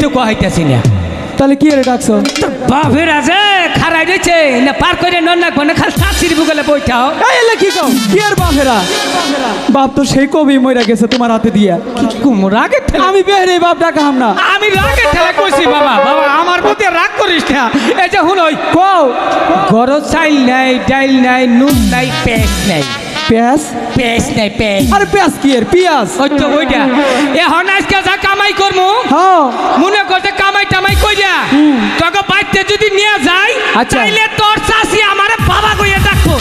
তো কহাইতেছি না। তাহলে কি রে ডাকছো? তোর বাপের আছে খারাই রয়েছে না পার করে নন না কোনে খাল শাশির বুকলে বইটাও। এই এলে কি কও? কি আর বাপেরা? বাপ তো সেই কবি মইরা গেছে তোমার হাতে দিয়া। কুমুর আগে আমি বেহরে বাপ ডাকাম না। আমি রাগে ঠেলা কইছি বাবা বাবা আমার প্রতি রাগ করিস না। এই যে হুনই কও গরজ চাইল নাই ডাইল নাই নুন নাই পেঁয়াজ নাই। পেঁয়াজ? পেঁয়াজ নাই পেঁয়াজ। আরে পেঁয়াজ কি এর পিয়াজ? ওই তো ওইটা এখন আজকে যা কামাই করমু হ্যাঁ মনে করতে কামাই টামাই কইরা তোকে বাইতে যদি নিয়ে যাই আচ্ছা। তাইলে তোর চাষি আমারে বাবা কইয়া ডাকবো।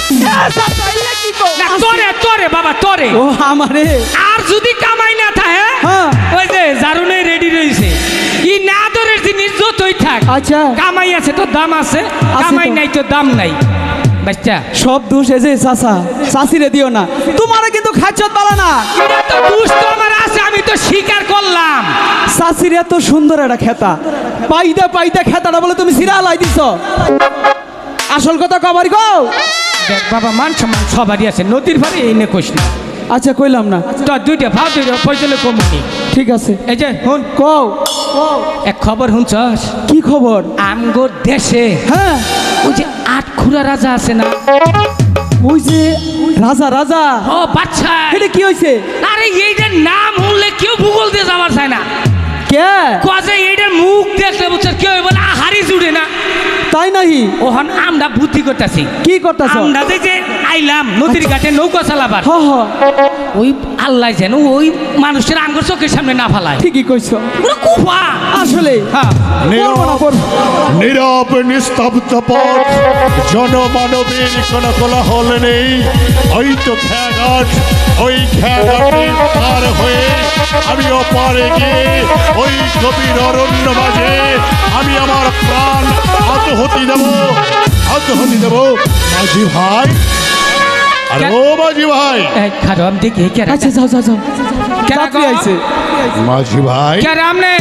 না তোরে তোরে বাবা তোরে। ও আমারে। আর যদি কামাই না থাকে হ্যাঁ ওই যে জারুনে রেডি রইছে ই না দরের জিনিস যতই থাক আচ্ছা কামাই আছে তো দাম আছে কামাই তো। নাই তো দাম নাই বাচ্চা। সব দোষ এই যে চাচা চাচিরে দিও না। তোমারে কিন্তু খাচ্ছত পালা না। এটা তো দুষ্ট আমার আছে আমি তো স্বীকার করলাম। চাচির এত সুন্দর একটা খেতা পাইদা পাইদা খেতাটা বলে তুমি সিরা লাই দিছ। আসল কথা কবার গো। দেখ বাবা মান সম্মান সবারই আছে নদীর ভারে এই নে কইস না। আচ্ছা কইলাম না। তো দুইটা ভাব দুইটা পয়সলে কমনি। ঠিক আছে এই যে হুন কও এক খবর শুনছস? কি খবর? আমগো দেশে হ্যাঁ ওই যে আটখুরা রাজা আছে না ওই যে রাজা রাজা ও বাচ্চা এটা কি হইছে? আরে এইটার নাম শুনলে কেউ ভূগোল দিয়ে যাওয়ার চায় না। কে কাজে এইটার মুখ দেখলে বুঝছে কেউ বলে হারি জুড়ে না। তাই নাহি? ওখান আমরা বুদ্ধি করতেছি কি করতেছ? আমরা যে আইলাম নদীর ঘাটে নৌকা চালাবার হ হ ওই আল্লাহ যেন ওই মানুষের আঙ্গুর চোখের সামনে না ফালায়। ঠিকই কইছো পুরো কুফা আসলে। হ্যাঁ নীরব নিস্তব্ধ পথ জনমানবের কোন কোলাহল নেই। ওই তো খেয়াঘাট ওই খেয়াঘাটে পার হয়ে আমি ওপারে গিয়ে ওই গভীর অরণ্য মাঝে আমি আমার প্রাণ আত্মহতি দেব আত্মহতি দেব। মাঝি ভাই আরে ও মাঝি ভাই খারাপ দেখে আচ্ছা যাও যাও যাও যাত্রী আইছে। মাঝি ভাই কেরামনে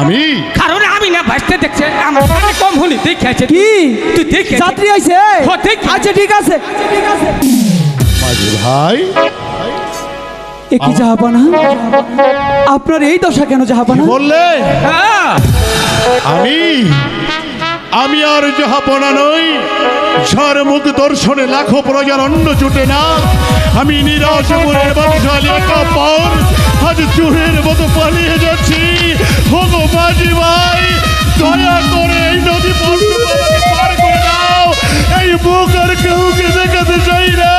আমি কারণ আমি না ভাসতে দেখছে আমার কানে কম হলি দেখে আছে কি তুই দেখে যাত্রী আইছে? হ্যাঁ, দেখি। আচ্ছা ঠিক আছে। মাঝি ভাই এ কি জাহাপানা? আপনার এই দশা কেন জাহাপানা? বললে হ্যাঁ আমি আমি আর জাহাপনা নই। ঝড় মুখ দর্শনে লাখো প্রজার অন্ন জুটে না। আমি নিরাশ মনে বাদশালী একা পাওর আজ চোরের মতো পালিয়ে যাচ্ছি। হোগো মাঝি ভাই দয়া করে এই নদী পার করে দাও। এই মুখ আর কেউকে দেখাতে চাই না।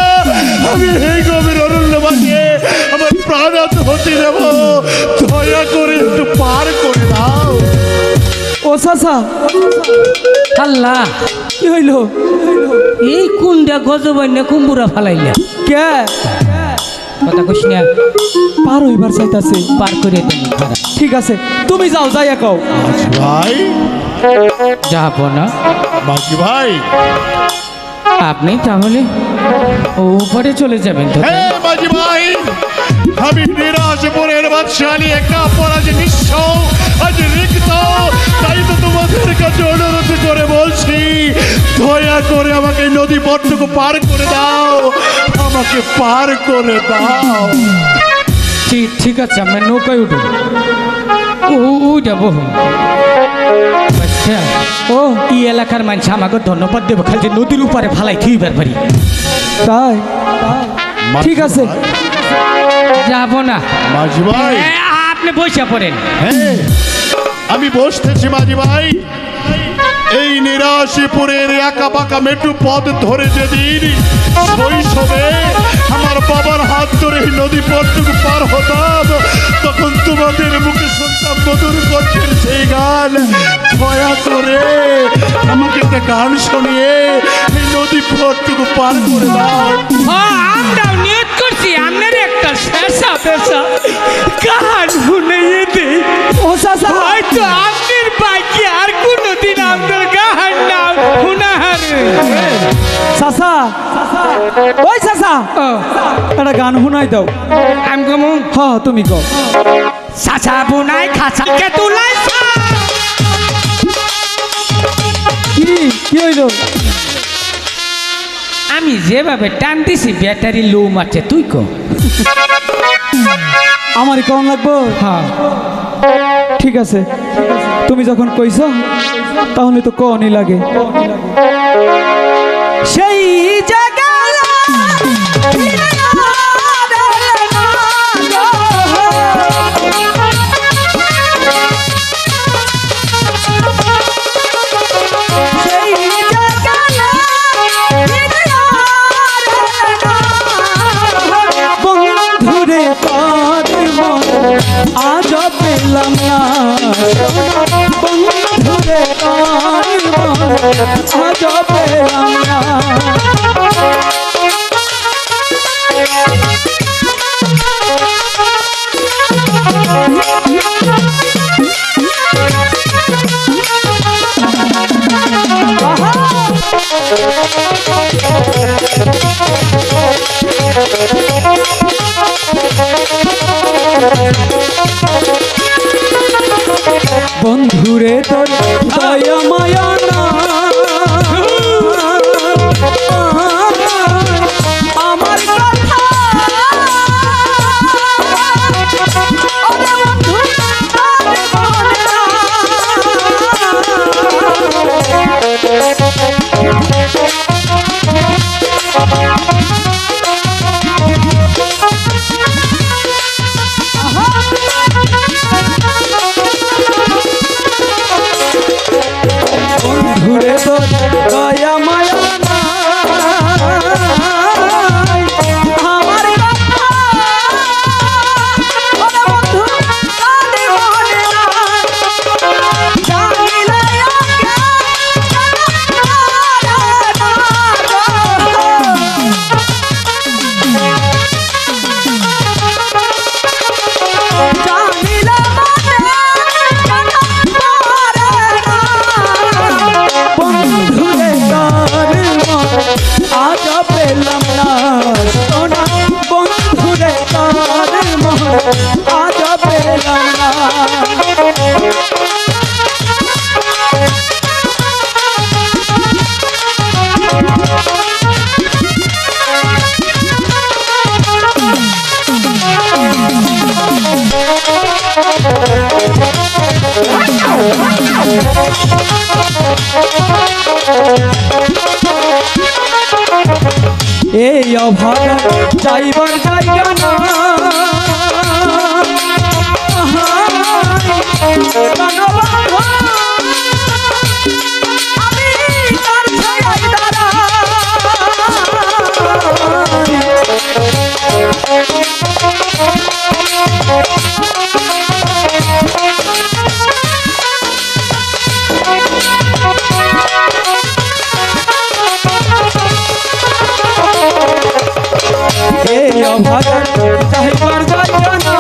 আমি এই গভীর অরণ্য মাঝে আমার প্রাণ আত্মহতি দেব। দয়া করে একটু পার করে দাও। ও চাচা আল্লাহ কি হইল? এই কুন্ডা গজবন্যা কুম্বুরা ফালাইলা কে কথা কইস না পার হইবার চাইতাছে? পার করে দেন খারাপ ঠিক আছে তুমি যাও যাইয়া কও। মাঝি ভাই যাবো না মাঝি ভাই আপনি তাহলে উপরে চলে যাবেন তো হে মাঝি ভাই আমি নিরাশ মনের বাদশালী একা পরাজ নিঃস্ব আজ রিক্ত। তাই তো তোমাদের কাছে অনুরোধ করে বলছি দয়া করে আমাকে নদী পথটুকু পার করে দাও। আমাকে পার করে দাও। ঠিক আছে আমরা নৌকায় উঠব ওইটা বহু আচ্ছা ও এই এলাকার মানুষ আমাকে ধন্যবাদ দেবো খালি যে নদীর উপরে ফালাই থুইবার পারি তাই ঠিক আছে যাবো না মাঝি ভাই আপনি বসে পড়েন। হ্যাঁ আমি বসতেছি মাঝি ভাই। এই নিরাশিপুরের একা বাঁকা মেটু পথ ধরে যেদিন শৈশবে আমার বাবার হাত ধরে এই নদী পথটুকু পার হতাম তখন তোমাদের মুখে শুনতাম মধুর কণ্ঠের সেই গান। দয়া করে আমাকে একটা গান শুনিয়ে এই নদী পথটুকু পার করে দাও। আমরাও নিয়ত করছি আপনার একটা শেষা পেশা গান শুনিয়ে দিই। ও চাচা হয়তো আপনার বাকি আর কোনোদিন আপনার গান নাম শুনাহার চাচা ওই চাচা একটা গান শুনাই দাও। আমি কমু হ তুমি কও। চাচা বুনাই খাচা কে তুলাই কি কি হইল? আমি যেভাবে টান দিছি ব্যাটারি লো মারছে তুই কো আমারই কেমন লাগবো? হ্যাঁ ঠিক আছে, তুমি যখন কইছো তাহলে তো কনই লাগে। সেই জায়গা বন্ধুরে আজ পেলাম না, বন্ধুরে আজ পেলাম না। বন্ধুরে তোর দয়া মায়া না, আমার কথা ঘুরে তো দয়া মায়া নাই, আমার কথা ওরে বন্ধু কানে মনে না, জানিলে ওকে জানিলে আজ পেলাম না সোনা, বন্ধুরে তার মন আজ পেলাম না। এই অভাগা যাইবার জায়গা না, আমি তার ছায়ায় এই অভাগা যাইবার জায়গা না,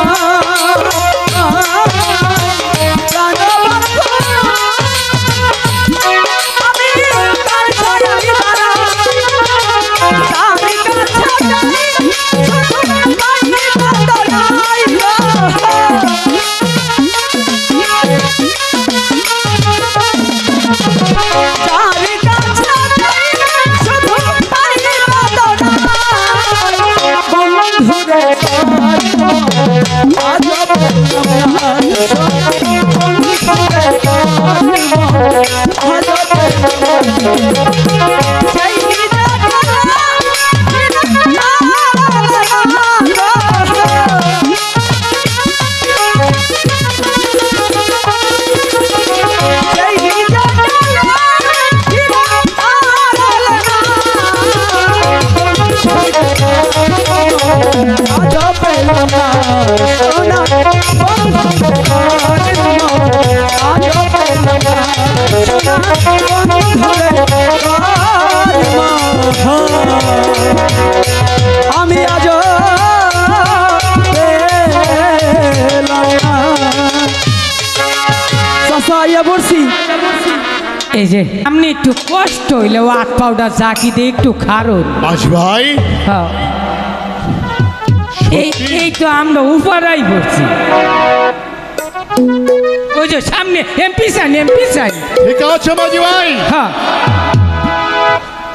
আমি আজ চাষা বলছি। এই যে আপনি একটু কষ্ট হইলে ওয়াট পাউডার জাকি দিয়ে একটু খারুন। আজ ভাই হ্যাঁ, এই তো আমরা উপরাই পড়ছি। ওই যে সামনে এমপি সাইন, এমপি সাইন। ঠিক আছে মাঝি ভাই। হ্যাঁ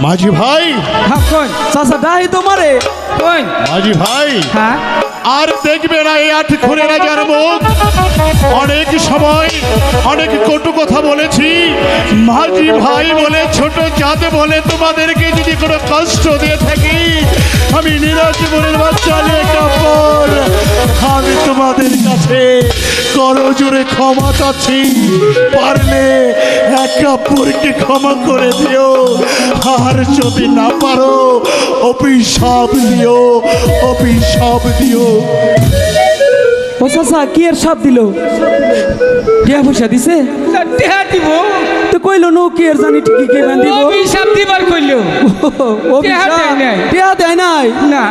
মাঝি ভাই হ্যাঁ, কোন চাষা ডাই তোমারে ওই মাঝি ভাই হ্যাঁ আর দেখবে না এই আট খুনের রাজার মুখ। অনেক সময় অনেক কটু কথা বলেছি মাঝি ভাই বলে, ছোট জাত বলে তোমাদেরকে যদি কোনো কষ্ট দিয়ে থাকি, আমি নিরাজপুরের বাচ্চা নিয়ে কাপড়, আমি তোমাদের কাছে করজোরে ক্ষমা চাচ্ছি। পারলে এক কাপড়কে ক্ষমা করে দিও, আর যদি না পারো অভিশাপ দিও, অভিশাপ দিও। ও চাচা কি এর সাপ দিল? টিয়া পয়সা দিছে? টেহা দিব তো কইলো নো কি এর জানি ঠিকই কে বান দিব? অভিশাপ দিবার কইলো টিয়া দেয় নাই। টিয়া দেয় নাই? না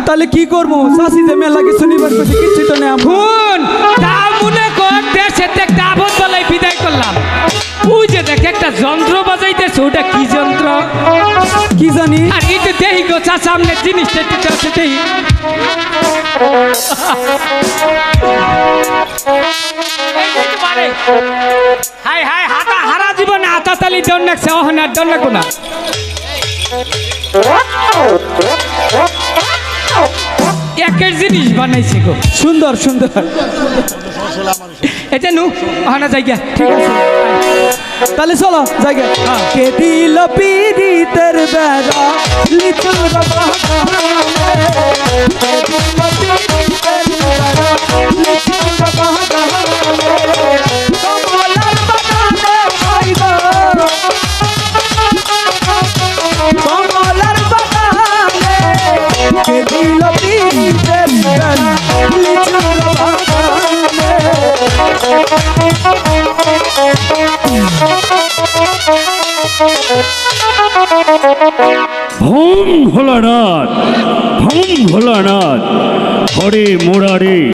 তাহলে কি করবো? চাষি যে মেলা কিছু নিবার কইছে কিছু তো নেই। শুন তা মনে কর দেশের একটা আপদ বলাই বিদায় করলাম। ওই যে দেখ একটা যন্ত্র বাজাইতেছে, ওটা কি যন্ত্র কি জানি? আর এটা দেহি গো চা সামনে জিনিসটা একটু আছে দেহি। হাই হাই হাতা হারা জীবনে হাতা তালি দন নাকছে অহন আর দন নাকো না। একের জিনিস বানাইছে গো, সুন্দর সুন্দর। এটা নু অহনা জায়গা ঠিক আছে তাহলে চলো জায়গা। কে দিল পিরিতের বেড়া লিচুর বাগানে, কে দিল পিরিতের বেড়া লিচুর বাগানে, কমলার বাগানে খাইব, কমলার বাগানে, কে দিল পিরিতের বেড়া লিচুর বাগানে। ভোম ভোলানাথ, ভোম ভোলানাথ, হরে মোরারে